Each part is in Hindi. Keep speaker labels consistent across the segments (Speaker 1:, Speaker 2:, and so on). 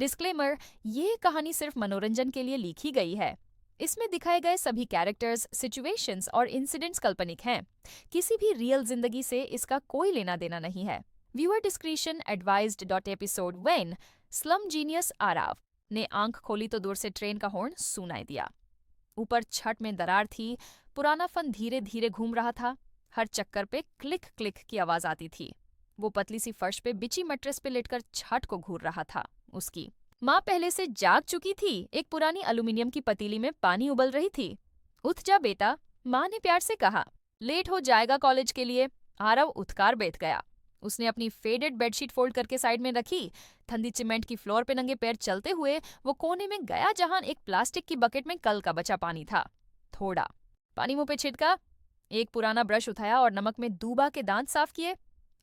Speaker 1: डिस्क्लेमर, ये कहानी सिर्फ मनोरंजन के लिए लिखी गई है। इसमें दिखाए गए सभी कैरेक्टर्स, सिचुएशंस और इंसिडेंट्स काल्पनिक हैं। किसी भी रियल जिंदगी से इसका कोई लेना देना नहीं है। Viewer discretion advised. Episode when slum genius Aarav ने आंख खोली तो दूर से ट्रेन का हॉर्न सुनाई दिया। ऊपर छत में दरार थी, पुराना फन धीरे धीरे घूम रहा था। हर चक्कर पे क्लिक क्लिक की आवाज आती थी। वो पतली सी फर्श पे बिची मट्रेस पे लेटकर छत को घूर रहा था। उसकी माँ पहले से जाग चुकी थी। एक पुरानी एल्यूमिनियम की पतीली में पानी उबल रही थी। उठ जा बेटा, माँ ने प्यार से कहा। लेट हो जाएगा कॉलेज के लिए। आरव उठकर बैठ गया। उसने अपनी फेडेड बेडशीट फोल्ड करके साइड में रखी। ठंडी सीमेंट की फ्लोर पे नंगे पैर चलते हुए वो कोने में गया जहां एक प्लास्टिक की बकेट में कल का बचा पानी था। थोड़ा पानी मुंह पे छिड़का, एक पुराना ब्रश उठाया और नमक में डूबा के दांत साफ किए।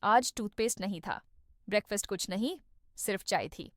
Speaker 1: आज टूथपेस्ट नहीं था, ब्रेकफास्ट कुछ नहीं, सिर्फ चाय थी,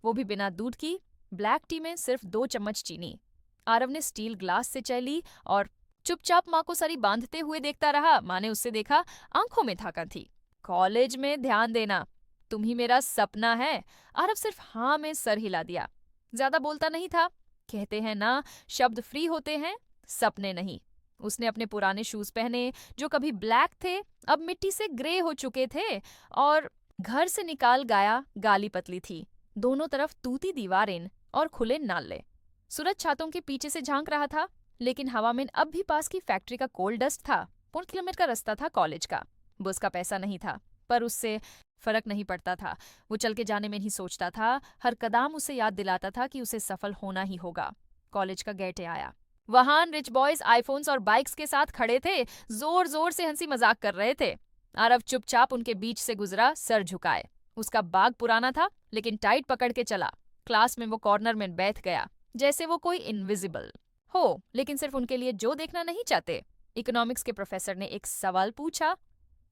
Speaker 1: वो भी बिना दूध की। ब्लैक टी में सिर्फ 2 चम्मच चीनी। आरव ने स्टील ग्लास से चाय ली और चुपचाप माँ को सरी बांधते हुए देखता रहा। माँ ने उससे देखा, आंखों में थकान थी। कॉलेज में ध्यान देना, तुम ही मेरा सपना है। आरव सिर्फ हाँ में सर हिला दिया। ज्यादा बोलता नहीं था। कहते हैं ना, शब्द फ्री होते हैं, सपने नहीं। उसने अपने पुराने शूज पहने जो कभी ब्लैक थे, अब मिट्टी से ग्रे हो चुके थे, और घर से निकाल गया। गाली पतली थी, दोनों तरफ तूती दीवारें और खुले नाले। सूरज छातों के पीछे से झांक रहा था, लेकिन हवा में अब भी पास की फैक्ट्री का कोल डस्ट था। 1 किलोमीटर का रास्ता था कॉलेज का। बस का पैसा नहीं था, पर उससे फर्क नहीं पड़ता था। वो चल के जाने में ही सोचता था। हर कदम उसे याद दिलाता था कि उसे सफल होना ही होगा। कॉलेज का गेट आया। वहां रिच बॉयज आईफोन्स और बाइक्स के साथ खड़े थे, जोर जोर से हंसी मजाक कर रहे थे। आरव चुपचाप उनके बीच से गुजरा, सर झुकाए। उसका बाग पुराना था, लेकिन टाइट पकड़ के चला। क्लास में वो कॉर्नर में बैठ गया, जैसे वो कोई इनविजिबल हो, लेकिन सिर्फ उनके लिए जो देखना नहीं चाहते। इकोनॉमिक्स के प्रोफेसर ने एक सवाल पूछा,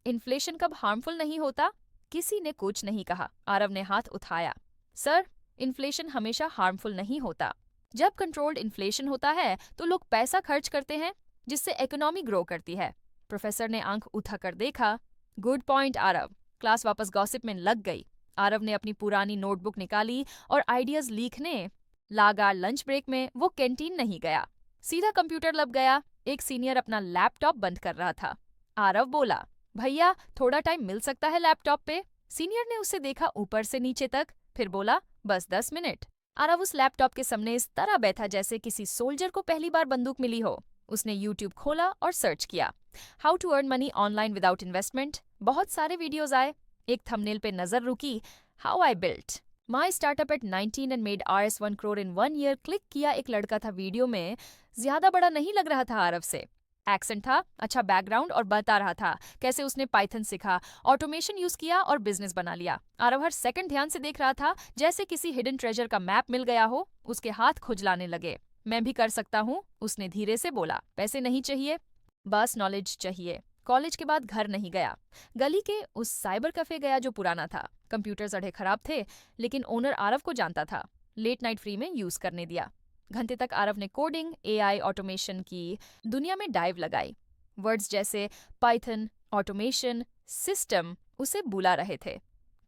Speaker 1: इन्फ्लेशन कब हार्मफुल नहीं होता? किसी ने कुछ नहीं कहा। आरव ने हाथ उठाया। सर, इन्फ्लेशन हमेशा हार्मफुल नहीं होता। जब कंट्रोल्ड इन्फ्लेशन होता है तो लोग पैसा खर्च करते हैं, जिससे इकोनॉमी ग्रो करती है। प्रोफेसर ने आंख उठाकर देखा। Good point Aarav. क्लास वापस गॉसिप में लग गई। आरव ने अपनी पुरानी नोटबुक निकाली और आइडियाज लिखने लगा। लंच ब्रेक में वो कैंटीन नहीं गया, सीधा कंप्यूटर लब गया। एक सीनियर अपना लैपटॉप बंद कर रहा था। आरव बोला, भैया थोड़ा टाइम मिल सकता है लैपटॉप पे? सीनियर ने उसे देखा ऊपर से नीचे तक, फिर बोला, बस 10 मिनट। आरव उस लैपटॉप के सामने इस तरह बैठा जैसे किसी सोल्जर को पहली बार बंदूक मिली हो। उसने यूट्यूब खोला और सर्च किया, how to earn money online without investment. बहुत सारे वीडियोज आए। एक थंबनेल पे नजर रुकी, how I built my startup at 19 and made Rs 1 crore in 1 year। Click किया। एक लड़का था वीडियो में, ज्यादा बड़ा नहीं लग रहा था आरव से। एक्सेंट था, अच्छा बैकग्राउंड, और बता रहा था कैसे उसने पाइथन सीखा, ऑटोमेशन यूज किया और बिजनेस बना लिया। आरव हर सेकंड ध्यान से देख रहा था, जैसे किसी हिडन ट्रेजर का मैप मिल गया हो। उसके हाथ खुजलाने लगे। मैं भी कर सकता हूँ, उसने धीरे से बोला। पैसे नहीं चाहिए, बस नॉलेज चाहिए। कॉलेज के बाद घर नहीं गया, गली के उस साइबर कैफे गया जो पुराना था। कंप्यूटर अड़े खराब थे, लेकिन ओनर आरव को जानता था। लेट नाइट फ्री में यूज करने दिया। घंटे तक आरव ने कोडिंग, एआई, ऑटोमेशन की दुनिया में डाइव लगाई। वर्ड्स जैसे पाइथन, ऑटोमेशन, सिस्टम उसे बुला रहे थे।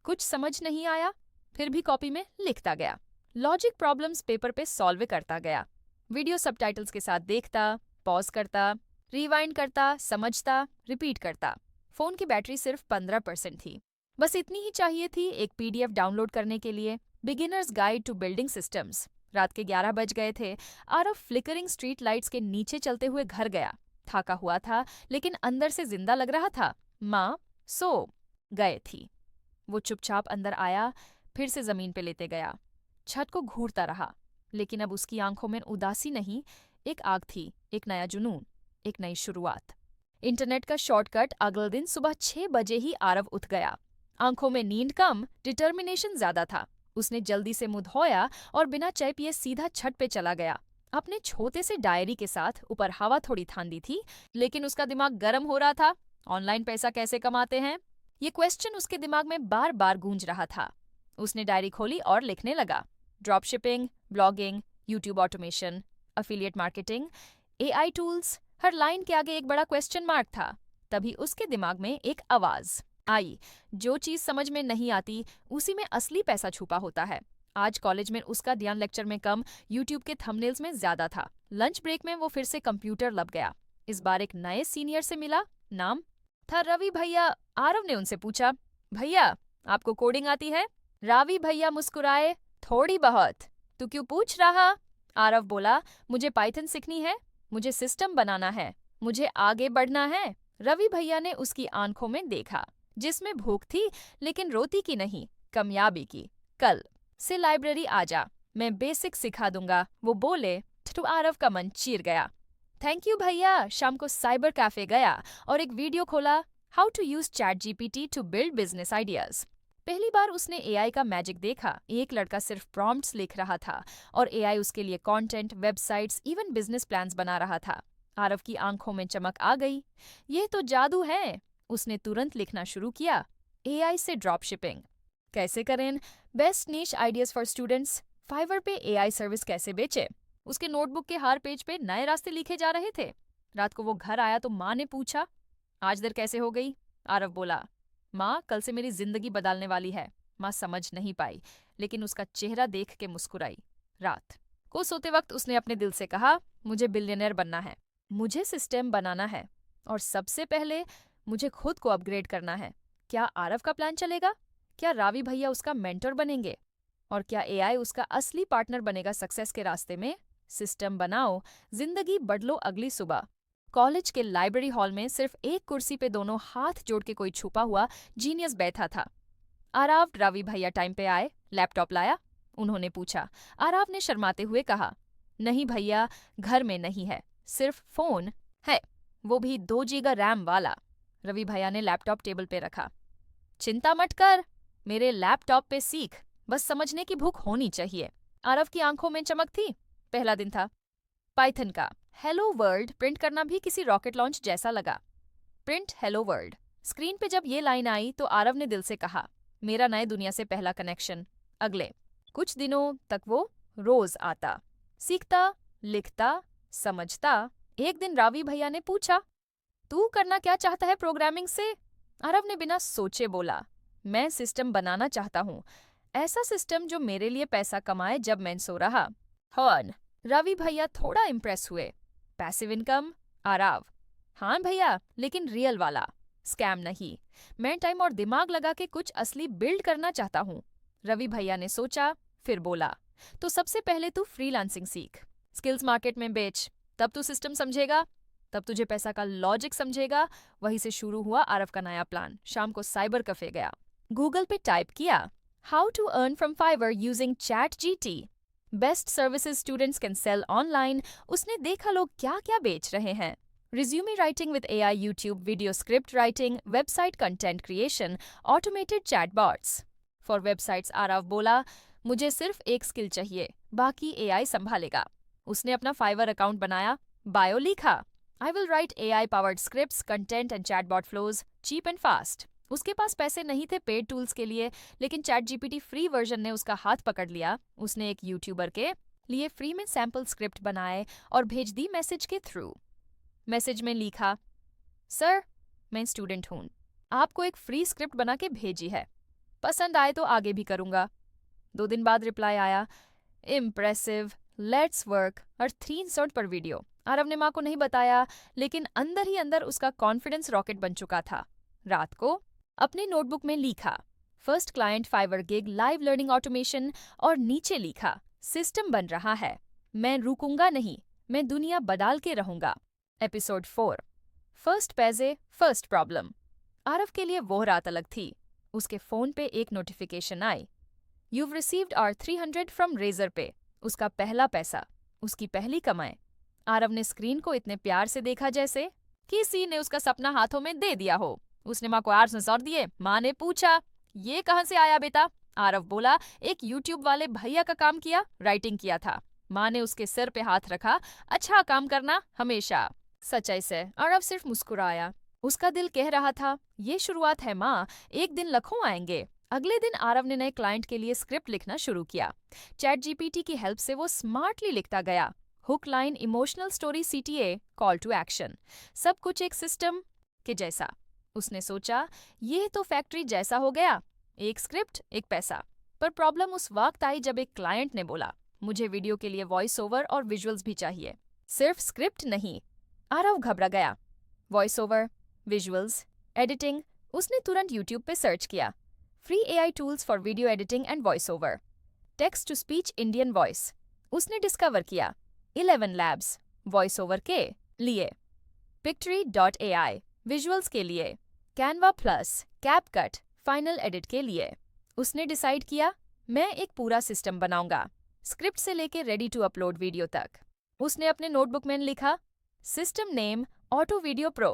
Speaker 1: कुछ समझ नहीं आया, फिर भी कॉपी में लिखता गया। लॉजिक प्रॉब्लम्स पेपर पे सॉल्व करता गया। वीडियो सबटाइटल्स के साथ देखता, पॉज करता, रिवाइंड करता, समझता, रिपीट करता। फोन की बैटरी सिर्फ 15% थी। बस इतनी ही चाहिए थी एक PDF डाउनलोड करने के लिए, beginners guide to building systems. रात के 11 बज गए थे। आरव फ्लिकरिंग स्ट्रीट लाइट्स के नीचे चलते हुए घर गया। थका हुआ था, लेकिन अंदर से जिंदा लग रहा था। माँ सो गए थी। वो चुपचाप अंदर आया, फिर से जमीन पे लेटे गया। छत को घूरता रहा, लेकिन अब उसकी आंखों में उदासी नहीं, एक आग थी, एक नया जुनून, एक नई शुरुआत। इंटरनेट का शॉर्टकट। अगले दिन सुबह 6 बजे ही आरव उठ गया। आंखों में नींद कम, डिटर्मिनेशन ज्यादा था। उसने जल्दी से मुंह धोया और बिना चाय पिए सीधा छत पे चला गया। अपने छोटे से डायरी के साथ। ऊपर हवा थोड़ी ठंडी थी, लेकिन उसका दिमाग गर्म हो रहा था। ऑनलाइन पैसा कैसे कमाते हैं, ये क्वेश्चन उसके दिमाग में बार बार गूंज रहा था। उसने डायरी खोली और लिखने लगा, drop shipping, blogging, YouTube automation, affiliate marketing, AI tools. हर लाइन के आगे एक बड़ा क्वेश्चन मार्क था। तभी उसके दिमाग में एक आवाज आई, जो चीज समझ में नहीं आती, उसी में असली पैसा छुपा होता है। आज कॉलेज में उसका ध्यान लेक्चर में कम, यूट्यूब के थंबनेल्स में ज्यादा था। लंच ब्रेक में वो फिर से कंप्यूटर लब गया। इस बार एक नए सीनियर से मिला, नाम था रवि भैया। आरव ने उनसे पूछा, भैया आपको कोडिंग आती है? रवि भैया मुस्कुराए, थोड़ी बहुत। तू क्यों पूछ रहा? आरव बोला, मुझे पाइथन सीखनी है, मुझे सिस्टम बनाना है, मुझे आगे बढ़ना है। रवि भैया ने उसकी आंखों में देखा, जिसमें भूख थी लेकिन रोती की नहीं, कामयाबी की। कल से लाइब्रेरी आ जा, मैं बेसिक सिखा दूंगा, वो बोले। तो आरव का मन चीर गया। थैंक यू भैया। शाम को साइबर कैफे गया और एक वीडियो खोला, how to use ChatGPT to build business ideas. पहली बार उसने एआई का मैजिक देखा। एक लड़का सिर्फ प्रॉम्प्ट्स लिख रहा था और एआई उसके लिए content, websites, even business plans बना रहा था। आरव की आंखों में चमक आ गई। ये तो जादू है। उसने तुरंत लिखना शुरू किया, एआई से ड्रॉप शिपिंग कैसे करें, best niche ideas for students, Fiverr पे एआई सर्विस कैसे बेचे। उसके नोटबुक के हर पेज पे नए रास्ते लिखे जा रहे थे। रात को वो घर आया तो माँ ने पूछा, आज देर कैसे हो गई? आरव बोला, माँ कल से मेरी जिंदगी बदलने वाली है। माँ समझ नहीं पाई, लेकिन उसका चेहरा देख के मुस्कुराई। रात को सोते वक्त उसने अपने दिल से कहा, मुझे बिलियनर बनना है, मुझे सिस्टम बनाना है, और सबसे पहले मुझे खुद को अपग्रेड करना है। क्या आरव का प्लान चलेगा? क्या रवि भैया उसका मेंटर बनेंगे? और क्या एआई उसका असली पार्टनर बनेगा सक्सेस के रास्ते में? सिस्टम बनाओ, जिंदगी बदलो अगली सुबह। कॉलेज के लाइब्रेरी हॉल में सिर्फ एक कुर्सी पे दोनों हाथ जोड़ के कोई छुपा हुआ जीनियस बैठा था। आरव, रवि भैया टाइम पे आए? लैपटॉप लाया? उन्होंने पूछा। आरव ने शर्माते हुए कहा, नहीं भैया, घर में नहीं है, सिर्फ फोन है, वो भी 2 GB रैम वाला। रवि भैया ने लैपटॉप टेबल पे रखा। चिंता मत कर, मेरे लैपटॉप पे सीख, बस समझने की भूख होनी चाहिए। आरव की आंखों में चमक थी। पहला दिन था। पाइथन का हेलो वर्ल्ड प्रिंट करना भी किसी रॉकेट लॉन्च जैसा लगा। Print hello world. स्क्रीन पे जब ये लाइन आई तो आरव ने दिल से कहा, मेरा नए दुनिया से पहला कनेक्शन। अगले कुछ दिनों तक वो रोज आता, सीखता, लिखता, समझता। एक दिन रवि भैया ने पूछा, तू करना क्या चाहता है प्रोग्रामिंग से? आरव ने बिना सोचे बोला, मैं सिस्टम बनाना चाहता हूँ, ऐसा सिस्टम जो मेरे लिए पैसा कमाए जब मैं सो रहा। हॉर्न। रवि भैया थोड़ा इम्प्रेस हुए। Passive income? आरव, हाँ भैया, लेकिन रियल वाला, स्कैम नहीं। मैं टाइम और दिमाग लगा के कुछ असली बिल्ड करना चाहता हूँ। रवि भैया ने सोचा, फिर बोला, तो सबसे पहले तू फ्रीलांसिंग सीख, स्किल्स मार्केट में बेच, तब तू सिस्टम समझेगा, तब तुझे पैसा का लॉजिक समझेगा। वहीं से शुरू हुआ आरव का नया प्लान। शाम को साइबर कैफे गया, गूगल पे टाइप किया, how to earn from Fiverr using ChatGPT, best services students can sell online. उसने देखा लोग क्या क्या बेच रहे हैं। Resume writing with AI, YouTube video script writing, website content creation, automated chatbots for websites. Aarav बोला, मुझे सिर्फ एक स्किल चाहिए, बाकी एआई संभालेगा। उसने अपना फाइवर अकाउंट बनाया, बायो लिखा, I will write AI-powered scripts, content and chatbot flows, cheap and fast. उसके पास पैसे नहीं थे पेड टूल्स के लिए, लेकिन ChatGPT फ्री वर्जन ने उसका हाथ पकड़ लिया। उसने एक यूट्यूबर के लिए फ्री में सैम्पल स्क्रिप्ट बनाए और भेज दी मैसेज के थ्रू। मैसेज में लिखा, सर मैं स्टूडेंट हूँ, आपको एक फ्री स्क्रिप्ट बना के भेजी है, पसंद आए तो आगे भी करूँगा। 2 दिन बाद रिप्लाई आया, इम्प्रेसिव, लेट्स वर्क, और 300 पर वीडियो। आरव ने माँ को नहीं बताया, लेकिन अंदर ही अंदर उसका कॉन्फिडेंस रॉकेट बन चुका था। रात को अपने नोटबुक में लिखा, first client Fiverr gig live learning automation, और नीचे लिखा, सिस्टम बन रहा है, मैं रुकूंगा नहीं, मैं दुनिया बदल के रहूंगा। एपिसोड 4, फर्स्ट पैसे फर्स्ट प्रॉब्लम। आरव के लिए वो रात अलग थी। उसके फोन पे एक नोटिफिकेशन आई, You've received our 300 from Razorpay. उसका पहला पैसा, उसकी पहली कमाई। आरव ने स्क्रीन को इतने प्यार से देखा जैसे किसी ने उसका सपना हाथों में दे दिया हो। उसने माँ को 800 दिए। माँ ने पूछा, ये कहाँ से आया बेटा? आरव बोला, एक यूट्यूब वाले भैया का काम किया, राइटिंग किया था। माँ ने उसके सिर पे हाथ रखा, अच्छा काम करना हमेशा। सच्चाई से आरव सिर्फ मुस्कुराया। उसका दिल कह रहा था, ये शुरुआत है माँ, एक दिन लाखों आएंगे। अगले दिन आरव ने नए क्लाइंट के लिए स्क्रिप्ट लिखना शुरू किया। ChatGPT की हेल्प से वो स्मार्टली लिखता गया। Hook line, emotional story, CTA, call to action, सब कुछ एक सिस्टम के जैसा। उसने सोचा, ये तो फैक्ट्री जैसा हो गया, एक स्क्रिप्ट एक पैसा। पर प्रॉब्लम उस वक्त आई जब एक क्लाइंट ने बोला, मुझे वीडियो के लिए वॉइस ओवर और विजुअल्स भी चाहिए, सिर्फ स्क्रिप्ट नहीं। आरव घबरा गया। Voice over, visuals, editing. उसने तुरंत यूट्यूब पे सर्च किया, free AI tools for video editing and voice over, text to speech Indian voice. उसने डिस्कवर किया 11 लैब्स वॉइस ओवर के लिए, Pictory.ai विजुअल्स के लिए, Canva plus, CapCut, final edit के लिए। उसने डिसाइड किया, मैं एक पूरा सिस्टम बनाऊंगा, स्क्रिप्ट से लेके रेडी टू अपलोड वीडियो तक। उसने अपने नोटबुक में लिखा, system name auto video pro,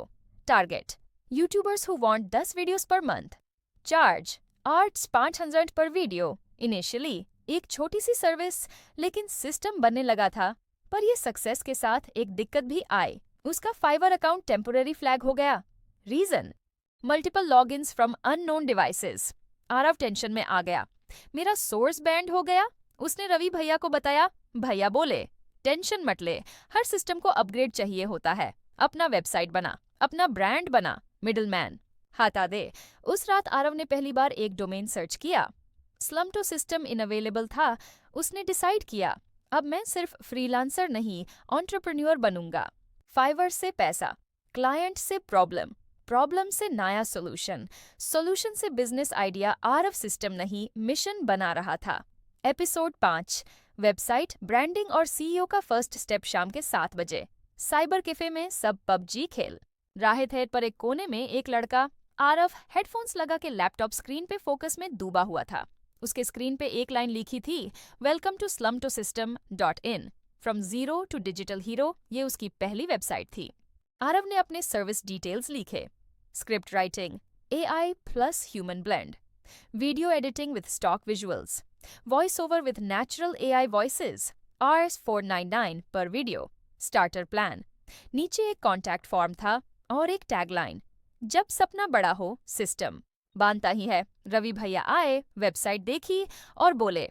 Speaker 1: target YouTubers who want 10 videos per month, charge arts 500 पर वीडियो। इनिशियली एक छोटी सी सर्विस, लेकिन सिस्टम बनने लगा था। पर ये सक्सेस के साथ एक दिक्कत भी आई, उसका फाइवर अकाउंट टेम्पोररी फ्लैग हो गया। Reason, multiple logins from unknown devices. Aarav tension में आ गया, मेरा सोर्स बैंड हो गया। उसने रवि भैया को बताया। भैया बोले, टेंशन मत ले, हर सिस्टम को अपग्रेड चाहिए होता है। अपना वेबसाइट बना, अपना ब्रांड बना, मिडलमैन हटा दे। उस रात आरव ने पहली बार एक डोमेन सर्च किया। स्लम्टो सिस्टम इनअवेलेबल था। उसने डिसाइड किया, अब मैं सिर्फ फ्रीलांसर नहीं, एंटरप्रेन्योर बनूंगा। फाइवर से पैसा, क्लाइंट से प्रॉब्लम, प्रॉब्लम से नया सोल्यूशन, सोल्यूशन से बिजनेस आइडिया। आरव सिस्टम नहीं, मिशन बना रहा था। एपिसोड 5, वेबसाइट, ब्रांडिंग और सीईओ का फर्स्ट स्टेप। शाम के 7 बजे साइबर कैफे में सब पबजी खेल राहे थे, पर एक कोने में एक लड़का। आरव हेडफोन्स लगा के लैपटॉप स्क्रीन पे फोकस में डूबा हुआ था। उसके स्क्रीन पे एक लाइन लिखी थी, welcome to slumtosystem.in, from zero to digital hero. ये उसकी पहली वेबसाइट थी। आरव ने अपने सर्विस डिटेल्स लिखे, script writing, AI plus human blend, video editing with stock visuals, voice over with natural AI voices, Rs 499 पर वीडियो, स्टार्टर प्लान। नीचे एक कॉन्टैक्ट फॉर्म था और एक टैगलाइन, जब सपना बड़ा हो सिस्टम बांधता ही है। रवि भैया आए, वेबसाइट देखी और बोले,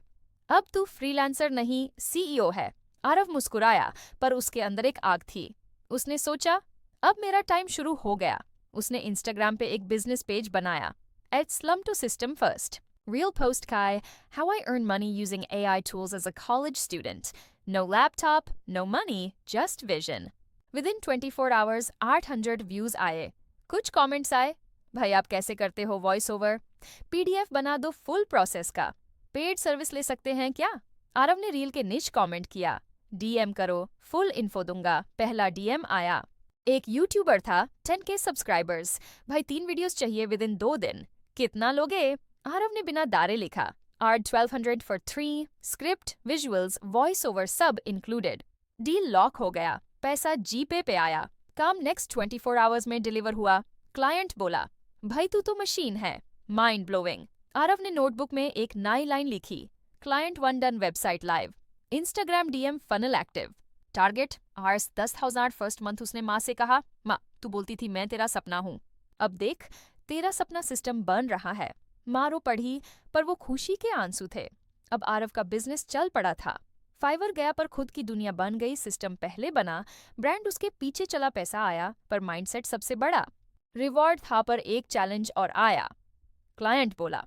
Speaker 1: अब तू फ्रीलांसर नहीं, CEO है। आरव मुस्कुराया, पर उसके अंदर एक आग थी। उसने सोचा, अब मेरा टाइम शुरू हो गया। उसने इंस्टाग्राम पे एक बिजनेस पेज बनाया, @slumtosystem first. Real post kai, how I earn money using AI tools as a college student. No laptop, no money, just vision. Within 24 hours, 800 views आए। कुछ कमेंट्स आए, भाई आप कैसे करते हो वॉइस ओवर, PDF बना दो फुल प्रोसेस का, पेड सर्विस ले सकते हैं क्या। आरव ने रील के नीचे कमेंट किया, DM करो, फुल इन्फो दूंगा। पहला DM आया, एक यूट्यूबर था, 10K सब्सक्राइबर्स, भाई 3 वीडियोस चाहिए विदिन 2 दिन, कितना लोगे। आरव ने बिना दारे लिखा, Ard 1200 for 3, script, visuals, voice over सब इंक्लूडेड। डील लॉक हो गया, पैसा जीपे पे आया। काम नेक्स्ट 24 आवर्स में डिलीवर हुआ। क्लाइंट बोला, भाई तू तो मशीन है, माइंड ब्लोइंग। आरव ने नोटबुक में एक नई लाइन लिखी, client 1 done, website live, Instagram DM funnel active, target Rs 10,000 first month. उसने माँ से कहा, माँ तू बोलती थी मैं तेरा सपना हूँ, अब देख तेरा सपना सिस्टम बन रहा है। माँ रो पड़ी, पर वो खुशी के आंसू थे। अब आरव का बिजनेस चल पड़ा था। फाइवर गया पर खुद की दुनिया बन गई। सिस्टम पहले बना, ब्रांड उसके पीछे चला, पैसा आया, पर माइंडसेट सबसे बड़ा। रिवॉर्ड था पर एक चैलेंज और आया। क्लाइंट बोला,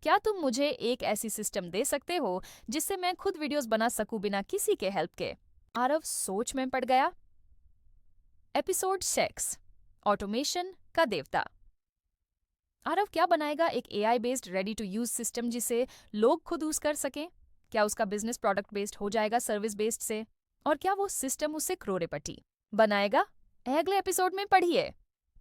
Speaker 1: क्या तुम मुझे एक ऐसी सिस्टम दे सकते हो जिससे मैं खुद वीडियोस बना सकूं बिना किसी के हेल्प के। आरव सोच में पड़ गया। एपिसोड 6, ऑटोमेशन का देवता। आरव क्या बनाएगा, एक AI based ready to use system जिसे लोग खुद यूज कर सकें। क्या उसका बिजनेस प्रोडक्ट बेस्ड हो जाएगा सर्विस बेस्ड से, और क्या वो सिस्टम उसे करोड़पति बनाएगा। अगले एपिसोड में पढ़िए।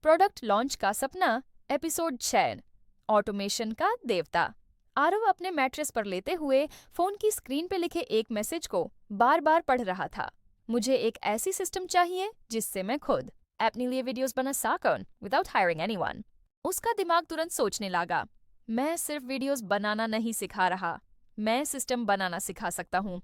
Speaker 1: प्रोडक्ट लॉन्च का सपना, एपिसोड 6, ऑटोमेशन का देवता। आरव अपने मैट्रेस पर लेते हुए फोन की स्क्रीन पे लिखे एक मैसेज को बार बार पढ़ रहा था, मुझे एक ऐसी सिस्टम चाहिए जिससे मैं खुद अपने लिए वीडियोस बना सकूं विदाउट हायरिंग एनीवन। उसका दिमाग तुरंत सोचने लगा, मैं सिर्फ वीडियोस बनाना नहीं सिखा रहा, मैं सिस्टम बनाना सिखा सकता हूँ।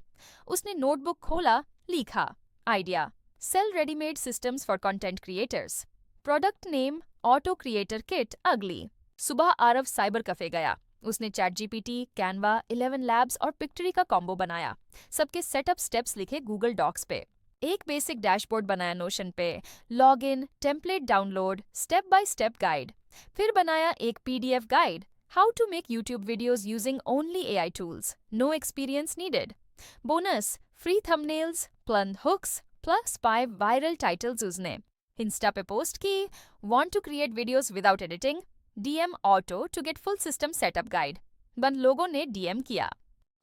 Speaker 1: उसने नोटबुक खोला, लिखा, idea, sell readymade systems for content creators, product name, auto creator kit अगली। सुबह आरव साइबर कैफे गया। उसने ChatGPT, कैनवा, 11 लैब्स और पिक्टरी का कॉम्बो बनाया। सबके सेटअप स्टेप्स लिखे गूगल डॉक्स पे। एक बेसिक डैशबोर्ड बनाया नोशन पे, login, template download, step by step guide. फिर बनाया एक PDF guide, How to make YouTube videos using only AI tools. No experience needed. Bonus, free thumbnails, planned hooks, plus 5 viral titles उसने. Insta पे पोस्ट की, want to create videos without editing? DM Auto to get full system setup guide. बंद लोगों ने DM किया.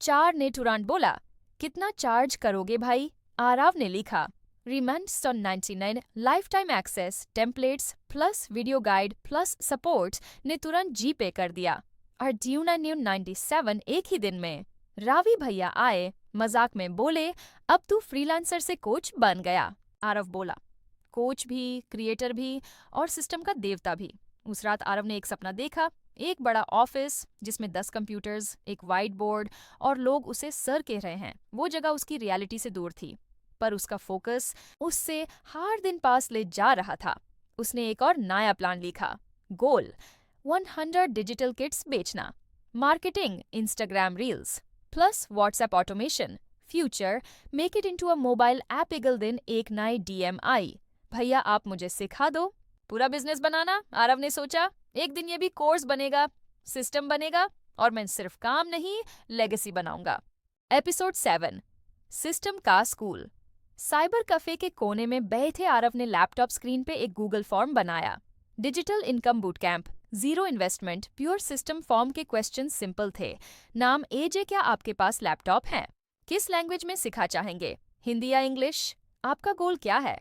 Speaker 1: 4 ने तुरंत बोला, कितना चार्ज करोगे भाई? आरव ने लिखा, Remains on 99 lifetime access, templates plus video guide plus supports ने तुरंत जी पे कर दिया. Arduino New 97 एक ही दिन में. रावी भैया आए, मजाक में बोले, अब तू फ्रीलांसर से कोच बन गया. आरव बोला, कोच भी, क्रिएटर भी और सिस्टम का देवता भी. उस रात आरव ने एक सपना देखा, एक बड़ा ऑफिस जिसमें 10 कंप्यूटर्स, एक वाइट बोर्ड और लोग उसे सर कह रहे हैं. वो जगह उसकी रियलिटी से दूर थी, पर उसका फोकस उससे हर दिन पास ले जा रहा था. उसने एक और नया प्लान लिखा. गोल 100 डिजिटल किट्स बेचना. Marketing Instagram reels plus WhatsApp automation. Future make it into a mobile app. Eagle दिन एक नई DM आई, भैया आप मुझे सिखा दो. पूरा बिजनेस बनाना. आरव ने सोचा, एक दिन ये भी कोर्स बनेगा, सिस्टम बनेगा और मैं सिर्फ काम नहीं लेगेसी बनाऊंगा. एपिसोड 7, सिस्टम का स्कूल. साइबर कैफे के कोने में बैठे आरव ने लैपटॉप स्क्रीन पे एक गूगल फॉर्म बनाया. Digital income boot camp, 0 investment, pure system. Form के क्वेश्चन सिंपल थे. नाम एजे, क्या आपके पास लैपटॉप है? किस लैंग्वेज में सिखा चाहेंगे, हिंदी या इंग्लिश? आपका गोल क्या है?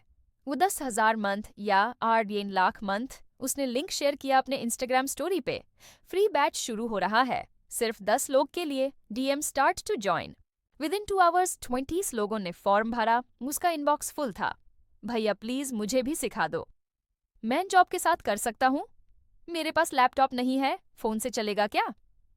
Speaker 1: वो 10,000 मंथ या $1 लाख मंथ. उसने लिंक शेयर किया अपने इंस्टाग्राम स्टोरी पे. फ्री बैच शुरू हो रहा है, सिर्फ 10 लोग के लिए. DM start to join. Within 2 hours 20 लोगों ने फॉर्म भरा. उसका इनबॉक्स फुल था. भैया प्लीज मुझे भी सिखा दो. मैं जॉब के साथ कर सकता हूँ. मेरे पास लैपटॉप नहीं है, फोन से चलेगा क्या?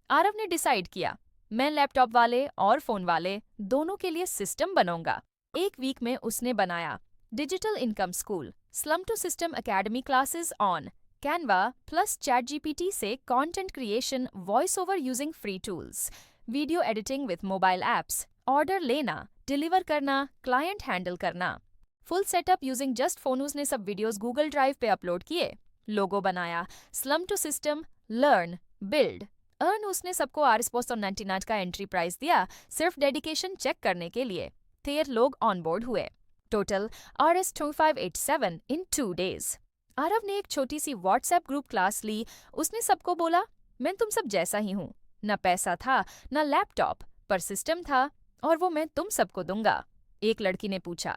Speaker 1: आरव ने डिसाइड किया, मैं लैपटॉप वाले और फोन वाले दोनों के लिए सिस्टम बनाऊंगा. एक वीक में उसने बनाया. Digital income school, slum to system academy classes on Canva plus ChatGPT से content creation, voice over using free tools, video editing with mobile apps, order लेना, डिलीवर करना, क्लाइंट हैंडल करना. Full setup using just phone. उसने सब वीडियोस गूगल ड्राइव पे अपलोड किए. लोगो बनाया. Slum to system, learn, build, earn. उसने सबको $99 का एंट्री प्राइस दिया, सिर्फ डेडिकेशन चेक करने के लिए. 13 लोग ऑन बोर्ड हुए. टोटल $2587 इन 2 days. आरव ने एक छोटी सी व्हाट्सएप ग्रुप क्लास ली. उसने सबको बोला, मैं तुम सब जैसा ही हूँ. न पैसा था, न लैपटॉप, पर सिस्टम था और वो मैं तुम सबको दूंगा. एक लड़की ने पूछा,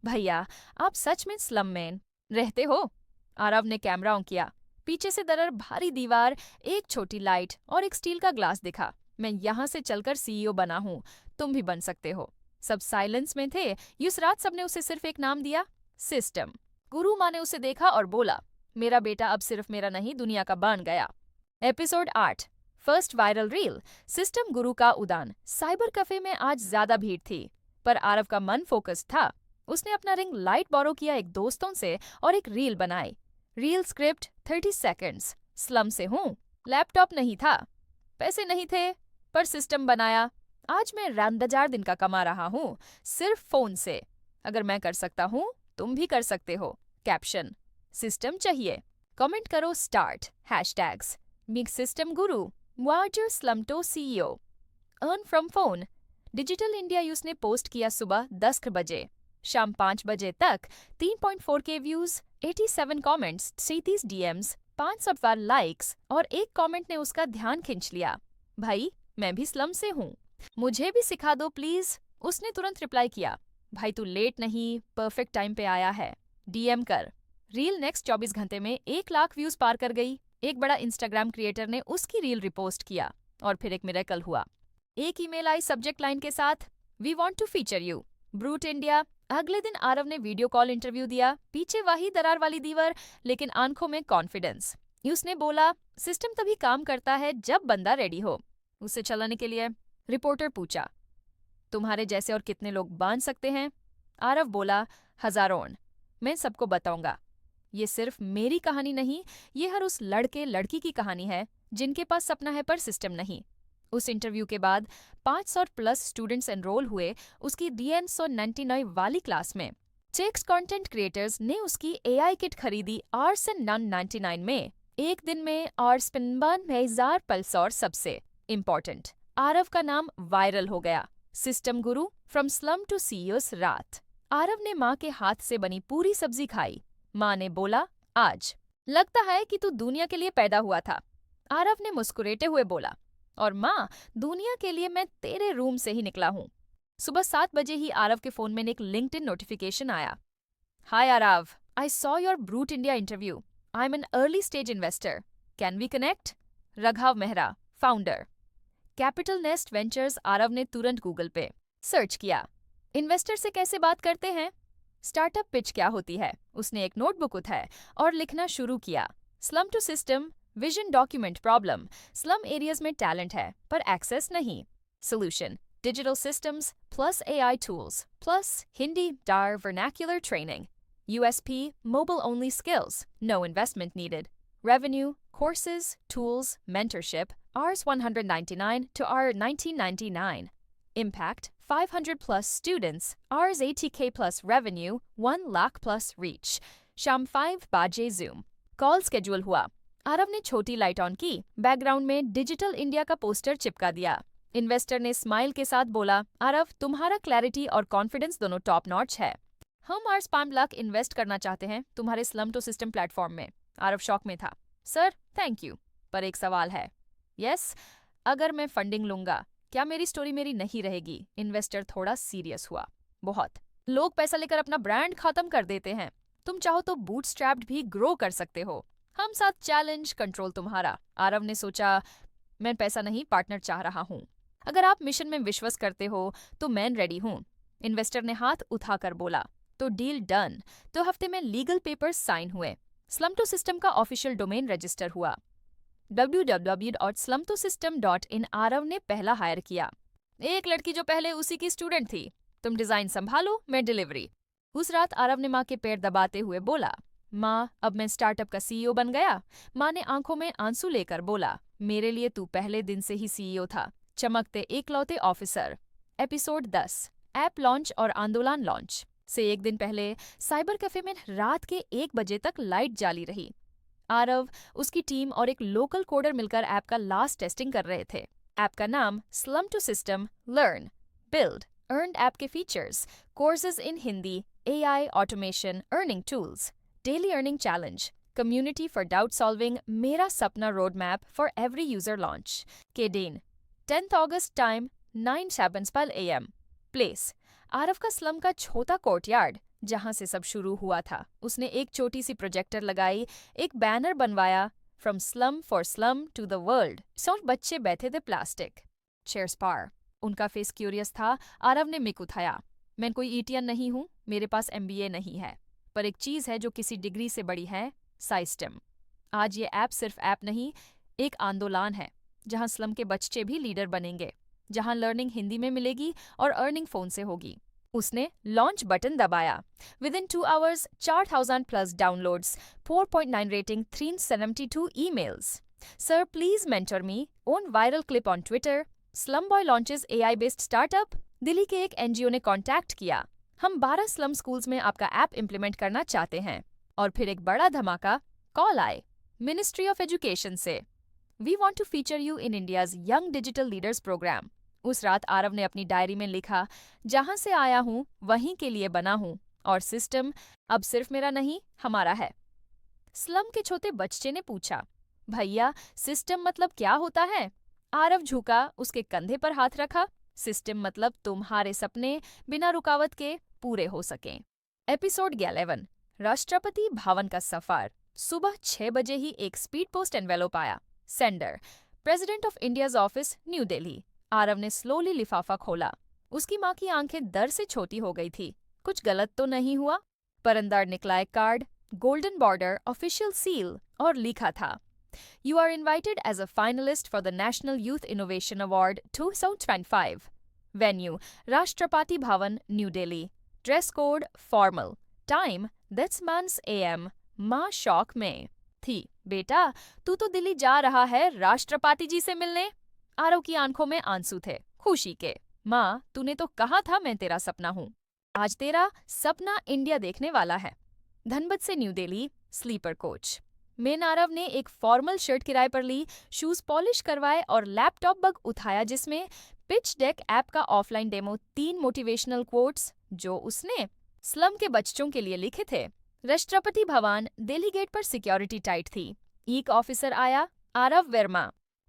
Speaker 1: भैया आप सच में स्लम में रहते हो? आरव ने कैमरा ऑन किया. पीछे से दरअर भारी दीवार, एक छोटी लाइट और एक स्टील का ग्लास दिखा. मैं यहाँ से चलकर CEO बना हूँ, तुम भी बन सकते हो. सब साइलेंस में थे. उस रात सबने उसे सिर्फ एक नाम दिया, सिस्टम. गुरु माँ ने उसे देखा और बोला, मेरा बेटा अब सिर्फ मेरा नहीं दुनिया का बन गया. Episode 8, first viral reel, system गुरु का उदान. साइबर कैफे में आज ज्यादा भीड़ थी, पर आरव का मन फोकस था. उसने अपना रिंग लाइट बोरो किया एक दोस्तों से और एक रील बनाई. Reel script 30 seconds. स्लम से हूँ, लैपटॉप नहीं था, पैसे नहीं थे, पर सिस्टम बनाया. आज मैं रंदजार दिन का कमा रहा हूँ, सिर्फ फोन से. अगर मैं कर सकता हूँ, तुम भी कर सकते हो. कैप्शन, सिस्टम चाहिए, कमेंट करो start. Hashtags, make system guru, water slum to CEO, earn from phone. Digital India use ने पोस्ट किया सुबह 10 बजे. शाम 5 बजे तक 3.4K views, 87 comments, 33 DMs, 500 likes और एक कमेंट ने उसका ध्यान खींच लिया. भाई मैं भी स्लम से हूँ, मुझे भी सिखा दो प्लीज. उसने तुरंत रिप्लाई किया, भाई तू लेट नहीं, परफेक्ट टाइम पे आया है. DM कर. रील नेक्स्ट 24 घंटे में 1 लाख व्यूज पार कर गई. एक बड़ा इंस्टाग्राम क्रिएटर ने उसकी रील रिपोस्ट किया और फिर एक मिरेकल हुआ. एक ईमेल आई सब्जेक्ट लाइन के साथ, we want to feature you, Brut India. अगले दिन आरव ने वीडियो कॉल इंटरव्यू दिया. पीछे वही दरार वाली दीवार, लेकिन आंखों में कॉन्फिडेंस. उसने बोला, सिस्टम तभी काम करता है जब बंदा रेडी हो. उसे चलाने के लिए रिपोर्टर पूछा, तुम्हारे जैसे और कितने लोग बांध सकते हैं? आरव बोला, हजारों. मैं सबको बताऊंगा. ये सिर्फ मेरी कहानी नहीं, ये हर उस लड़के लड़की की कहानी है जिनके पास सपना है पर सिस्टम नहीं. उस इंटरव्यू के बाद 500+ स्टूडेंट्स एनरोल हुए उसकी DN199 वाली क्लास में. टेक्स्ट कंटेंट क्रिएटर्स ने उसकी AI किट खरीदी $99 में. एक दिन में और स्पिनबर्न में 1000 पल्स और सबसे इम्पोर्टेंट आरव का नाम वायरल हो गया। System Guru from slum to CEOs रात। आरव ने माँ के हाथ से बनी पूरी सब्जी खाई। माँ ने बोला, आज लगता है कि तू दुनिया के लिए पैदा हुआ था। आरव ने मुस्कुराते हुए बोला, और माँ, दुनिया के लिए मैं तेरे रूम से ही निकला हूँ। सुबह 7 बजे ही आरव के फोन में एक लिंक्डइन नोटिफिकेशन आया। Hi Aarav, I saw your Brut India interview. I am an early stage investor. Can we connect? Raghav Mehra, founder, capital nest ventures. Aarav ने तुरंत गूगल पे सर्च किया, इन्वेस्टर से कैसे बात करते हैं, स्टार्टअप पिच क्या होती है। उसने एक नोटबुक उठाई और लिखना शुरू किया। Slum to system, vision document, problem, slum areas में टैलेंट है पर एक्सेस नहीं, solution, digital systems plus AI tools plus Hindi DAR vernacular training. USP, mobile only skills, no investment needed. Revenue, courses, tools, mentorship, Rs 199 to R 1999. Impact, 500 plus students, Rs 80K plus revenue, 1 lakh plus reach. Sham 5 baje Zoom. Call schedule हुआ। आरव ने छोटी लाइट ऑन की, बैकग्राउंड में डिजिटल इंडिया का पोस्टर चिपका दिया। इन्वेस्टर ने स्माइल के साथ बोला, आरव, तुम्हारा क्लैरिटी और कॉन्फिडेंस दोनों टॉप नॉच है। हम Rs 5 लाख इन्वेस्ट करना चाहते हैं तुम्हारे स्लम टू सिस्टम प्लेटफॉर्म में। आरव शॉक में था। सर, थैंक यू, पर एक सवाल है। यस, अगर मैं फंडिंग लूंगा, क्या मेरी स्टोरी मेरी नहीं रहेगी? इन्वेस्टर थोड़ा सीरियस हुआ। बहुत लोग पैसा लेकर अपना ब्रांड खत्म कर देते हैं। तुम चाहो तो बूटस्ट्रैप्ड भी ग्रो कर सकते हो। हम साथ चैलेंज, कंट्रोल तुम्हारा। आरव ने सोचा, मैं पैसा नहीं, पार्टनर चाह रहा हूँ। अगर आप मिशन में विश्वास करते हो तो मैं रेडी हूँ। इन्वेस्टर ने हाथ उठाकर बोला, तो डील डन। तो हफ्ते में लीगल पेपर्स साइन हुए। स्लम टू सिस्टम का ऑफिशियल डोमेन रजिस्टर हुआ। www.slumtosystem.in। आरव ने पहला हायर किया। एक लड़की जो पहले उसी की स्टूडेंट थी। तुम डिजाइन संभालो, मैं डिलीवरी। उस रात आरव ने माँ के पैर दबाते हुए बोला, माँ, अब मैं स्टार्टअप का सीईओ बन गया। माँ ने आंखों में आंसू लेकर बोला, मेरे लिए तू पहले दिन से ही सीईओ था। चमकते एकलौते ऑफिसर। एपिसोड 10, ऐप लॉन्च और आंदोलन लॉन्च से एक दिन पहले साइबर कैफे में रात के 1 बजे तक लाइट जाली रही। आरव, उसकी टीम और एक लोकल कोडर मिलकर ऐप का लास्ट टेस्टिंग कर रहे थे। ऐप का नाम slum to system, learn, build, earned app के features, courses in Hindi, AI, automation, earning tools, daily earning challenge, community for doubt solving, मेरा सपना road map for every user launch. के दिन 10 अगस्त, टाइम 9:07 AM। प्लेस, आरव का स्लम का छोटा कोर्टयार्ड जहां से सब शुरू हुआ था। उसने एक छोटी सी प्रोजेक्टर लगाई, एक बैनर बनवाया, from slum for slum to the world. सब बच्चे बैठे थे प्लास्टिक चेयर्स पर। उनका फेस क्यूरियस था। आरव ने मिक उठाया, मैं कोई ईटीएन नहीं हूँ, मेरे पास MBA नहीं है, पर एक चीज है जो किसी डिग्री से बड़ी है, सिस्टम। आज ये ऐप सिर्फ ऐप नहीं, एक आंदोलन है जहां स्लम के बच्चे भी लीडर बनेंगे, जहां लर्निंग हिंदी में मिलेगी और अर्निंग फोन से होगी। उसने लॉन्च बटन दबाया। Within 2 hours 4000 plus downloads, 4.9 rating, 372 emails. Sir, please mentor me, own viral clip on Twitter, slum boy launches AI based startup. Delhi के एक NGO ने कॉन्टैक्ट किया, हम 12 स्लम स्कूल्स में आपका ऐप इम्प्लीमेंट करना चाहते हैं। और फिर एक बड़ा धमाका, कॉल आए मिनिस्ट्री ऑफ एजुकेशन से, we want to feature you in India's young digital leaders program. उस रात आरव ने अपनी डायरी में लिखा, जहां से आया हूं वहीं के लिए बना हूं, और सिस्टम अब सिर्फ मेरा नहीं, हमारा है। स्लम के छोटे बच्चे ने पूछा, भैया, सिस्टम मतलब क्या होता है? आरव झुका, उसके कंधे पर हाथ रखा, सिस्टम मतलब तुम्हारे सपने बिना रुकावट के पूरे हो सकें। एपिसोड 11, राष्ट्रपति भवन का सफर। सुबह 6 बजे ही एक स्पीड पोस्ट एनवेलोप आया। Sender, president of India's office, new Delhi. Aarav ने स्लोली लिफाफा खोला। उसकी माँ की आंखें दर से छोटी हो गई थी। कुछ गलत तो नहीं हुआ? पर अंदर निकला एक card, golden border, official seal, और लिखा था, You are invited as a finalist for the National Youth Innovation Award 2025. Venue, Rashtrapati Bhavan, New Delhi. Dress code, formal. Time, that's months AM. माँ शॉक में थी। बेटा, तू तो दिल्ली जा रहा है राष्ट्रपति जी से मिलने। आरव की आंखों में आंसू थे, खुशी के। माँ, तूने तो कहा था मैं तेरा सपना हूँ। आज तेरा सपना इंडिया देखने वाला है। धनबद से न्यू दिल्ली, स्लीपर कोच। मेन आरव ने एक फॉर्मल शर्ट किराए पर ली, शूज पॉलिश करवाए और लैपटॉप बग उठाया जिसमें पिच डेक ऐप का ऑफलाइन डेमो, 3 मोटिवेशनल कोट्स जो उसने स्लम के बच्चों के लिए लिखे थे। राष्ट्रपति भवन, दिल्ली गेट पर सिक्योरिटी टाइट थी। एक ऑफिसर आया, Aarav Verma,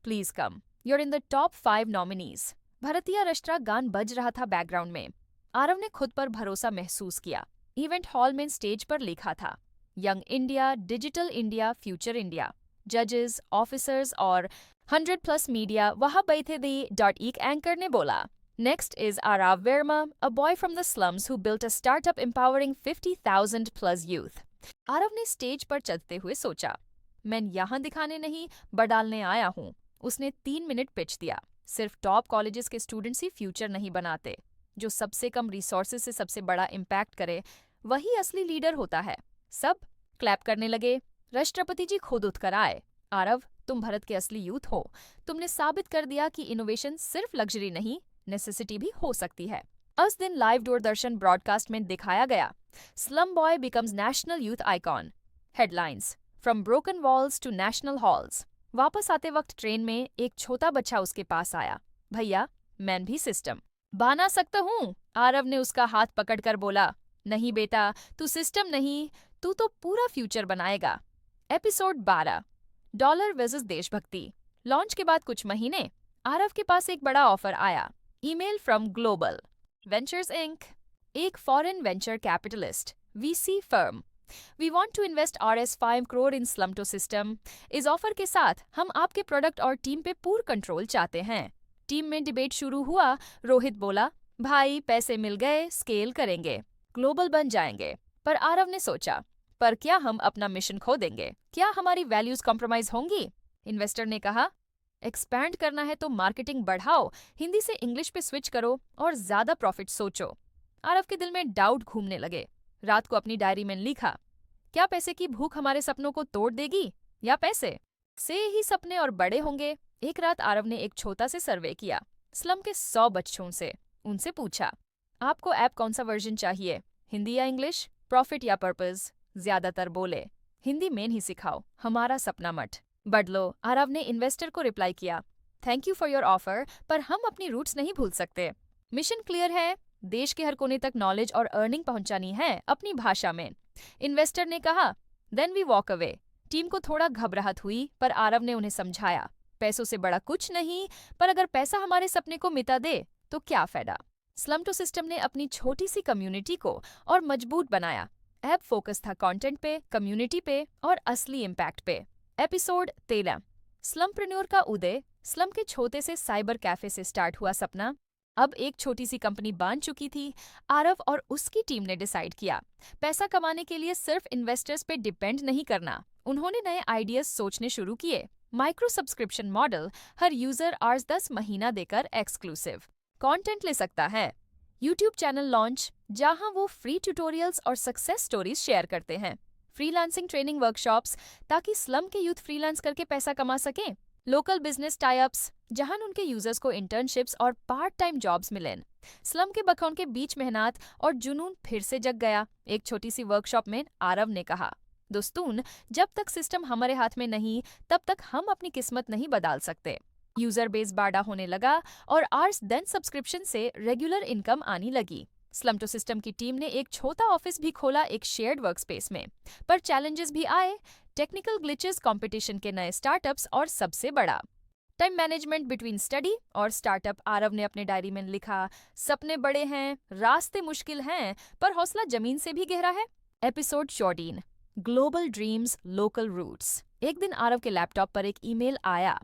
Speaker 1: please come, you're in the top 5 nominees. भारतीय राष्ट्र गान बज रहा था बैकग्राउंड में। आरव ने खुद पर भरोसा महसूस किया। इवेंट हॉल में स्टेज पर लिखा था, young India, digital India, future India. जजेस, ऑफिसर्स और 100+ मीडिया वहां बैठे थे। .एक एंकर ने बोला, next is Aarav Verma, a boy from the slums who built a startup empowering 50,000+ youth. Aarav ने स्टेज पर चढ़ते हुए सोचा, मैं यहाँ दिखाने नहीं बड़ालने आया हूँ। उसने 3 मिनट पिच दिया। सिर्फ टॉप कॉलेजेस के स्टूडेंट्स ही फ्यूचर नहीं बनाते। जो सबसे कम रिसोर्सेज से सबसे बड़ा इम्पैक्ट करे वही असली लीडर होता है। सब क्लैप करने लगे। राष्ट्रपति जी खुद उठकर आए। आरव, तुम भारत के असली यूथ हो। तुमने साबित कर दिया कि इनोवेशन सिर्फ लग्जरी नहीं, नेसेसिटी भी हो सकती है। उस दिन लाइव दूरदर्शन ब्रॉडकास्ट में दिखाया गया, slum boy becomes national youth icon. Headlines, from broken walls to national halls. वापस आते वक्त ट्रेन में एक छोटा बच्चा उसके पास आया, भैया मैं भी सिस्टम बना सकता हूँ। आरव ने उसका हाथ पकड़कर बोला, नहीं बेटा, तू सिस्टम नहीं, तू तो पूरा फ्यूचर बनाएगा। एपिसोड 12, डॉलर वर्सेस देशभक्ति। लॉन्च के बाद कुछ महीने आरव के पास एक बड़ा ऑफर आया। Email from global ventures Inc, एक foreign venture capitalist VC firm. We want to invest Rs 5 crore in slum to system. इस ऑफर के साथ हम आपके प्रोडक्ट और टीम पे पूर्ण कंट्रोल चाहते हैं। टीम में डिबेट शुरू हुआ। रोहित बोला, भाई पैसे मिल गए, स्केल करेंगे, ग्लोबल बन जाएंगे। पर आरव ने सोचा, पर क्या हम अपना मिशन खो देंगे? क्या हमारी वैल्यूज कॉम्प्रोमाइज होंगी? इन्वेस्टर ने कहा, एक्सपैंड करना है तो मार्केटिंग बढ़ाओ, हिंदी से इंग्लिश पे स्विच करो और ज्यादा प्रॉफिट सोचो। आरव के दिल में डाउट घूमने लगे। रात को अपनी डायरी में लिखा, क्या पैसे की भूख हमारे सपनों को तोड़ देगी या पैसे से ही सपने और बड़े होंगे? एक रात आरव ने एक छोटा से सर्वे किया स्लम के 100 बच्चों से। उनसे पूछा, आपको ऐप कौन सा वर्जन चाहिए, हिंदी या इंग्लिश, प्रॉफिट या पर्पस? ज्यादातर बोले, हिंदी मेन ही सिखाओ, हमारा सपना मत बदलो। आरव ने इन्वेस्टर को रिप्लाई किया, thank you for your offer, पर हम अपनी रूट्स नहीं भूल सकते। मिशन क्लियर है, देश के हर कोने तक नॉलेज और अर्निंग पहुंचानी है अपनी भाषा में। इन्वेस्टर ने कहा, then we walk away. Team को थोड़ा घबराहट हुई, पर आरव ने उन्हें समझाया, पैसों से बड़ा कुछ नहीं, पर अगर पैसा हमारे सपने को मिटा दे तो क्या फायदा। स्लमटो सिस्टम ने अपनी छोटी सी कम्युनिटी को और मजबूत बनाया। ऐप फोकस था कंटेंट पे, कम्युनिटी पे और असली इम्पैक्ट पे। एपिसोड 13, स्लमप्रेन्योर का उदय। स्लम के छोटे से साइबर कैफे से स्टार्ट हुआ सपना अब एक छोटी सी कंपनी बन चुकी थी। आरव और उसकी टीम ने डिसाइड किया, पैसा कमाने के लिए सिर्फ इन्वेस्टर्स पे डिपेंड नहीं करना। उन्होंने नए आइडियाज सोचने शुरू किए। माइक्रो सब्सक्रिप्शन मॉडल, हर यूजर आर्स 10 महीना देकर एक्सक्लूसिव कंटेंट ले सकता है। यूट्यूब चैनल लॉन्च, जहां वो फ्री ट्यूटोरियल्स और सक्सेस स्टोरीज शेयर करते हैं। फ्रीलांसिंग ट्रेनिंग वर्कशॉप्स, ताकि स्लम के यूथ फ्रीलांस करके पैसा कमा सके। लोकल बिजनेस टाई अप्स, जहां उनके यूजर्स को इंटर्नशिप्स और पार्ट टाइम जॉब्स मिलें। स्लम के बखौन के बीच मेहनत और जुनून फिर से जग गया। एक छोटी सी वर्कशॉप में आरव ने कहा, दोस्तून, जब तक सिस्टम हमारे हाथ में नहीं, तब तक हम अपनी किस्मत नहीं बदल सकते। यूजर बेस बड़ा होने लगा और आर्स देन सब्सक्रिप्शन से रेगुलर इनकम आने लगी। स्लमटो सिस्टम की टीम ने एक छोटा ऑफिस भी खोला एक शेयर्ड वर्कस्पेस में। पर चैलेंजेस भी आए, टेक्निकल ग्लिचेस, कंपटीशन के नए स्टार्टअप्स और सबसे बड़ा टाइम मैनेजमेंट बिटवीन स्टडी और स्टार्टअप। आरव ने अपने डायरी में लिखा, सपने बड़े हैं, रास्ते मुश्किल हैं, पर हौसला जमीन से भी गहरा है। Episode 14, global dreams, local routes. एक दिन आरव के लैपटॉप पर एक ईमेल आया,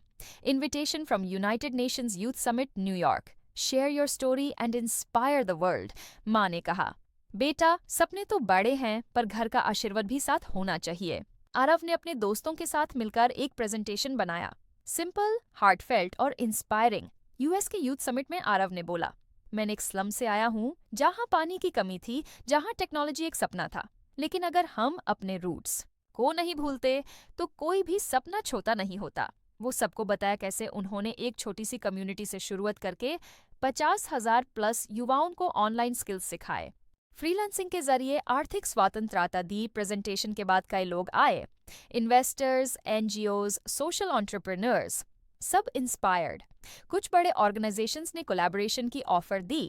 Speaker 1: invitation from United Nations youth summit New York, share your story and inspire the world. माँ ने कहा, बेटा सपने तो बड़े हैं, पर घर का आशीर्वाद भी साथ होना चाहिए। आरव ने अपने दोस्तों के साथ मिलकर एक प्रेजेंटेशन बनाया, सिंपल, हार्टफेल्ट और इंस्पायरिंग। यूएस के यूथ समिट में आरव ने बोला, मैंने एक स्लम से आया हूँ, जहाँ पानी की कमी थी, जहाँ टेक्नोलॉजी एक सपना था। लेकिन अगर हम अपने रूट्स को नहीं भूलते तो कोई भी सपना छोटा नहीं होता। वो सबको बताया कैसे उन्होंने एक छोटी सी कम्युनिटी से शुरुआत करके 50,000+ युवाओं को ऑनलाइन स्किल्स सिखाए। फ्रीलांसिंग के जरिए आर्थिक स्वतंत्रता दी प्रेजेंटेशन के बाद कई लोग आए। इन्वेस्टर्स, एनजीओज, सोशल एंटरप्रेन्योर्स, सब इंस्पायर्ड। कुछ बड़े ऑर्गेनाइजेशंस ने कोलैबोरेशन की ऑफर दी।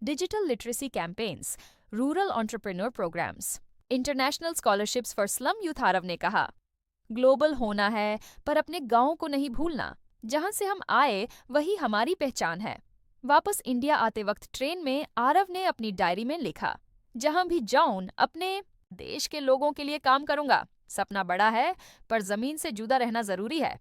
Speaker 1: Digital literacy campaigns, rural entrepreneur programs, international scholarships for slum youth. Aarav ने कहा, ग्लोबल होना है पर अपने गांव को नहीं भूलना। जहां से हम आए वही हमारी पहचान है। वापस इंडिया आते वक्त ट्रेन में आरव ने अपनी डायरी में लिखा, जहां भी जाऊं अपने देश के लोगों के लिए काम करूंगा। सपना बड़ा है पर जमीन से जुदा रहना जरूरी है।